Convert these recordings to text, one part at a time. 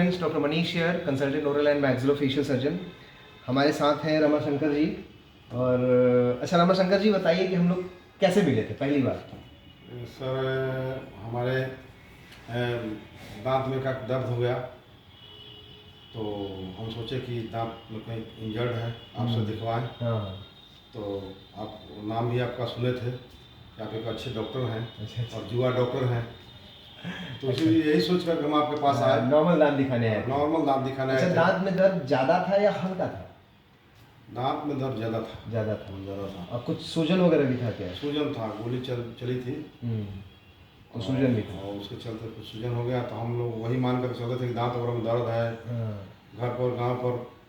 Friends, doctor Manish here, consultant oral and maxillofacial surgeon. हमारे साथ हैं रमाशंकर जी। और अच्छा रमाशंकर जी, बताइए कि हम लोग कैसे मिले थे पहली बार? सर हमारे दांत में का दर्द हो गया, तो हम सोचे कि दांत में कहीं इंजर्ड है, आपसे दिखवाएं। हाँ। तो आप नाम भी आपका सुने थे कि आप एक अच्छे डॉक्टर हैं। अच्छा। और जुआ डॉक्टर हैं, तो इसलिए यही सोच कर हम आपके पास आए। नॉर्मल दांत दिखाने आए थे? नॉर्मल दांत दिखाने आए अच्छा, थे। दांत में दर्द ज़्यादा था या हल्का था? दांत में दर्द ज़्यादा था। ज़्यादा था। ज़्यादा था। और कुछ सूजन वगैरह भी था क्या? सूजन था, गोली चली थी। तो सूजन भी था। और उसके चलते कुछ सूजन हो गया, तो हम लोग वही मान कर चलते थे कि दांत वगैरह में दर्द है। घर पर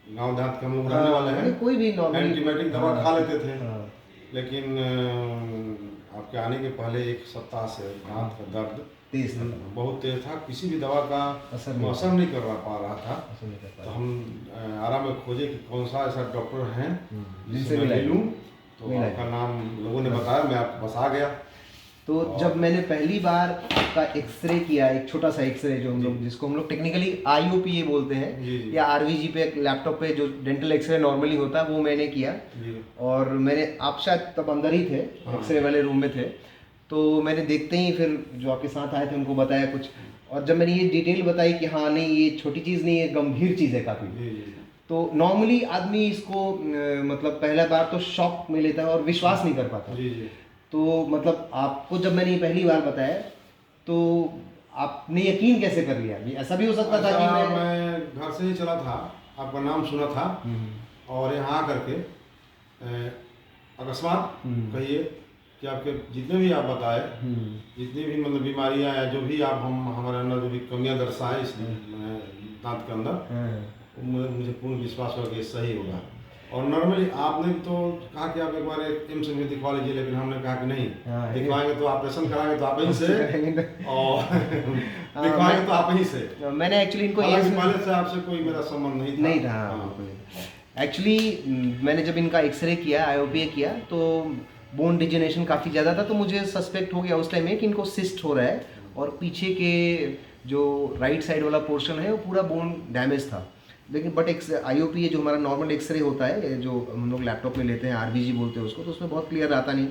गांव देहात के हम लोग रहने वाले हैं, कोई भी नॉर्मल एंटीबायोटिक दवा खा लेते थे। हाँ। लेकिन आपके आने के पहले एक सप्ताह से दांत का दर्द तेज था, बहुत तेज था। किसी भी दवा का असर नहीं कर पा रहा था। तो हम आराम में खोजे कि कौन सा ऐसा डॉक्टर है जिससे मैं ले लूँ। तो आपका नाम लोगों ने बताया, मैं आपके पास आ गया। तो जब मैंने पहली बार आपका एक्सरे किया, एक छोटा सा एक्सरे जो हम लोग जिसको हम लोग टेक्निकली IOPA बोलते हैं, या RVG पे लैपटॉप पे जो डेंटल एक्सरे नॉर्मली होता है वो मैंने किया। और मैंने, आप शायद तब अंदर ही थे, एक्सरे वाले रूम में थे, तो मैंने देखते ही फिर जो आपके साथ आए थे उनको बताया कुछ। और जब मैंने ये डिटेल बताई कि हाँ नहीं ये छोटी चीज़ नहीं है, गंभीर चीज़ है काफ़ी, तो नॉर्मली आदमी इसको मतलब पहला बार तो शॉक में लेता है और विश्वास नहीं कर पाता। तो मतलब आपको जब मैंने ये पहली बार बताया तो आपने यकीन कैसे कर लिया? ये ऐसा भी हो सकता था कि मैं घर से ही चला था, आपका नाम सुना था, और यहाँ आकर के अकस्मात कहिए कि आपके जितने भी आप बताए, जितनी भी मतलब बीमारियाँ या जो भी आप हमारे अंदर जो भी कमियाँ दर्शाए इस दांत के अंदर, मुझे पूर्ण विश्वास हुआ कि सही होगा। और नॉर्मली आपने तो कहा कि आप एक बार एम्स में दिखवा लीजिए, लेकिन हमने कहा कि नहीं, दिखवाएंगे तो ऑपरेशन कराएंगे तो आप ही से, और दिखवाएंगे तो आप ही से। मैंने एक्चुअली इनको पहले से आपसे कोई मेरा संबंध नहीं था। एक्चुअली मैंने जब इनका एक्सरे किया, IOPA किया, तो बोन डिजेनेरेशन काफ़ी ज़्यादा था, तो मुझे सस्पेक्ट हो गया उस टाइम में कि इनको सिस्ट हो रहा है, और पीछे के जो राइट साइड वाला पोर्शन है वो पूरा बोन डैमेज था। लेकिन बट IOPA जो हमारा नॉर्मल एक्सरे होता है, जो हम लोग लैपटॉप में लेते हैं, RVG बोलते हैं उसको, तो उसमें बहुत क्लियर आता नहीं।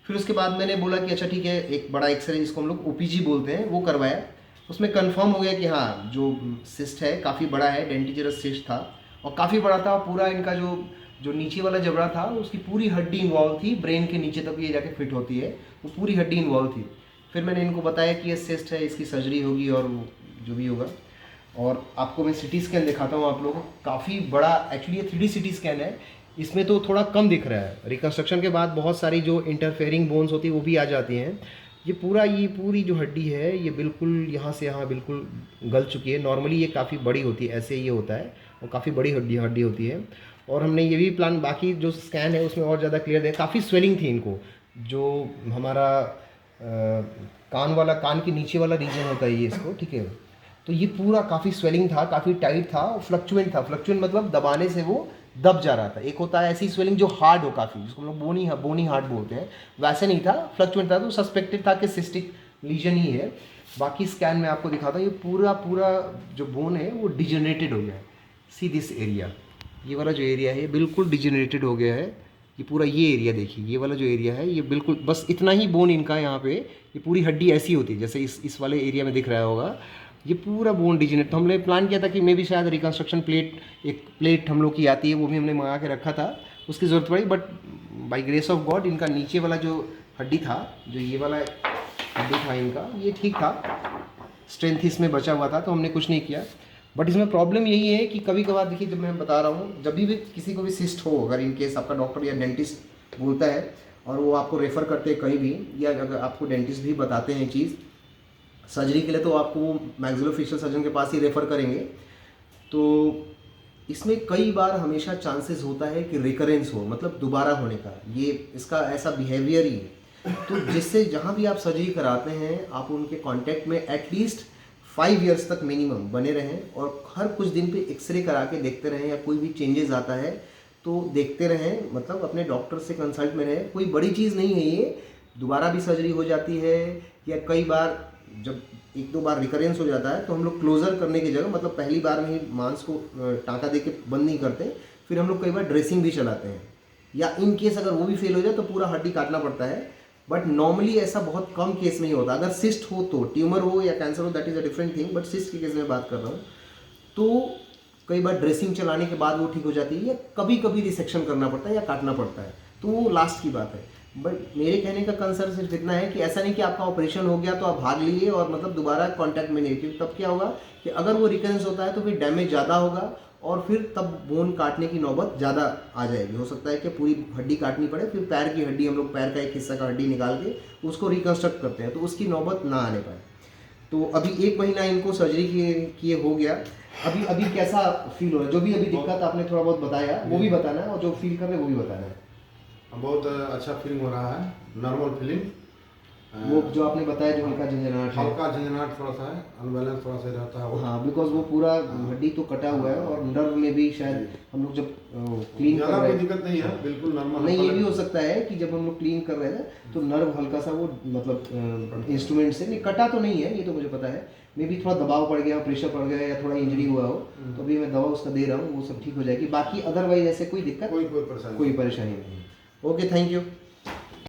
फिर उसके बाद मैंने बोला कि अच्छा ठीक है, एक बड़ा एक्सरे जिसको हम लोग OPG बोलते हैं वो करवाया। उसमें कंफर्म हो गया कि हाँ जो सिस्ट है काफ़ी बड़ा है, डेंटिजरस सिस्ट था, और काफ़ी बड़ा था। पूरा इनका जो नीचे वाला जबड़ा था उसकी पूरी हड्डी इन्वॉल्व थी, ब्रेन के नीचे तक ये जाके फिट होती है, वो पूरी हड्डी इन्वॉल्व थी। फिर मैंने इनको बताया कि ये सिस्ट है, इसकी सर्जरी होगी और जो भी होगा। और आपको मैं CT स्कैन दिखाता हूँ आप लोगों को, काफ़ी बड़ा एक्चुअली ये 3D CT स्कैन है। इसमें तो थोड़ा कम दिख रहा है, रिकन्स्ट्रक्शन के बाद बहुत सारी जो इंटरफेयरिंग बोन्स होती है वो भी आ जाती हैं। ये पूरी जो हड्डी है ये बिल्कुल यहाँ से यहाँ बिल्कुल गल चुकी है। नॉर्मली ये काफ़ी बड़ी होती है, ऐसे ये होता है, और काफ़ी बड़ी हड्डी होती है। और हमने ये भी प्लान, बाकी जो स्कैन है उसमें और ज़्यादा क्लियर है। काफ़ी स्वेलिंग थी इनको, जो हमारा कान के नीचे वाला रीजन होता है ये, इसको ठीक है, तो ये पूरा काफ़ी स्वेलिंग था, काफ़ी टाइट था, फ्लक्चुएंट था। फ्लक्चुएंट मतलब दबाने से वो दब जा रहा था। एक होता है ऐसी स्वेलिंग जो हार्ड हो काफ़ी, जिसको हम लोग बोनी हार्ड बोलते हैं, वैसे नहीं था, फ्लक्चुएंट था। तो सस्पेक्टेड था कि सिस्टिक लीजन ही है। बाकी स्कैन में आपको दिखाता हूँ, ये पूरा जो बोन है वो डिजेनरेटेड हो गया है। सी दिस एरिया, ये वाला जो एरिया है बिल्कुल डिजेनरेटेड हो गया है। ये पूरा ये एरिया देखिए, ये वाला जो एरिया है ये बिल्कुल, बस इतना ही बोन इनका यहाँ पे, ये पूरी हड्डी ऐसी होती है जैसे इस वाले एरिया में दिख रहा होगा, ये पूरा बोन डिजेनरेट। तो हमने प्लान किया था कि मे भी शायद रिकन्स्ट्रक्शन प्लेट, एक प्लेट हम लोग की आती है, वो भी हमने मंगा के रखा था, उसकी ज़रूरत पड़ी। But by grace of God इनका नीचे वाला जो हड्डी था, जो ये वाला हड्डी था इनका, ये ठीक था, स्ट्रेंथ इसमें बचा हुआ था, तो हमने कुछ नहीं किया। बट इसमें प्रॉब्लम यही है कि कभी कभार देखिए, जब मैं बता रहा हूँ, जब भी किसी को भी सिस्ट हो, अगर इन केस आपका डॉक्टर या डेंटिस्ट बोलता है और वो आपको रेफ़र करते हैं कहीं भी, या अगर आपको डेंटिस्ट भी बताते हैं चीज़ सर्जरी के लिए, तो आपको वो मैक्सिलोफेशियल सर्जन के पास ही रेफ़र करेंगे। तो इसमें कई बार हमेशा चांसेस होता है कि रिकरेंस हो, मतलब दोबारा होने का, ये इसका ऐसा बिहेवियर ही है। तो जिससे जहाँ भी आप सर्जरी कराते हैं, आप उनके कांटेक्ट में एटलीस्ट 5 इयर्स तक मिनिमम बने रहें, और हर कुछ दिन पे एक्सरे करा के देखते रहें, या कोई भी चेंजेस आता है तो देखते रहें, मतलब अपने डॉक्टर से कंसल्ट में रहें। कोई बड़ी चीज़ नहीं है ये, दोबारा भी सर्जरी हो जाती है, या कई बार जब एक दो बार रिकरेंस हो जाता है तो हम लोग क्लोजर करने की जगह, मतलब पहली बार में ही मांस को टाँका दे के बंद नहीं करते, फिर हम लोग कई बार ड्रेसिंग भी चलाते हैं, या इन केस अगर वो भी फेल हो जाए तो पूरा हड्डी काटना पड़ता है। बट नॉर्मली ऐसा बहुत कम केस में ही होता है। अगर सिस्ट हो तो, ट्यूमर हो या कैंसर हो that is a different thing, but cyst के केस में बात कर रहा हूँ तो कई बार ड्रेसिंग चलाने के बाद वो ठीक हो जाती है, या कभी कभी रिसेक्शन करना पड़ता है या काटना पड़ता है, तो वो लास्ट की बात है। बट मेरे कहने का कंसर्न सिर्फ इतना है कि ऐसा नहीं कि आपका ऑपरेशन हो गया तो आप भाग लिए और मतलब दोबारा कांटेक्ट में नहीं, क्योंकि तब क्या होगा कि अगर वो रिकरेंस होता है तो फिर डैमेज ज़्यादा होगा और फिर तब बोन काटने की नौबत ज़्यादा आ जाएगी। हो सकता है कि पूरी हड्डी काटनी पड़े, फिर पैर की हड्डी, हम लोग पैर का एक हिस्सा का हड्डी निकाल के उसको रिकन्स्ट्रक्ट करते हैं, तो उसकी नौबत ना आने पाए। तो अभी 1 महीना इनको सर्जरी किए हो गया। अभी अभी कैसा फील हो रहा है? जो भी अभी दिक्कत आपने थोड़ा बहुत बताया वो भी बताना है, और जो फील कर रहे हैं वो भी बताना है। बहुत अच्छा फीलिंग हो रहा है, नॉर्मल फीलिंग। वो जो आपने बताया जो हल्का झंझनाहट है, हल्का झंझनाहट थोड़ा सा है, अनबैलेंस थोड़ा सा रहता है वो। हाँ, बिकॉज वो पूरा हड्डी तो कटा हुआ है और नर्व में भी शायद हम लोग जब क्लीन कर ज़्यादा रहे कोई हैं, दिक्कत नहीं है, बिल्कुल नॉर्मल। नहीं, ये भी हो सकता है कि जब हम लोग क्लीन कर रहे थे तो नर्व हल्का सा वो मतलब इंस्ट्रूमेंट से नहीं कटा तो नहीं है, ये तो मुझे पता है, मे भी थोड़ा दबाव पड़ गया, प्रेशर पड़ गया या थोड़ा इंजरी हुआ हो, तो अभी मैं दवा उसका दे रहा हूँ, वो सब ठीक हो जाएगी। बाकी अदरवाइज ऐसे कोई दिक्कत, कोई कोई परेशानी नहीं। Okay, thank you.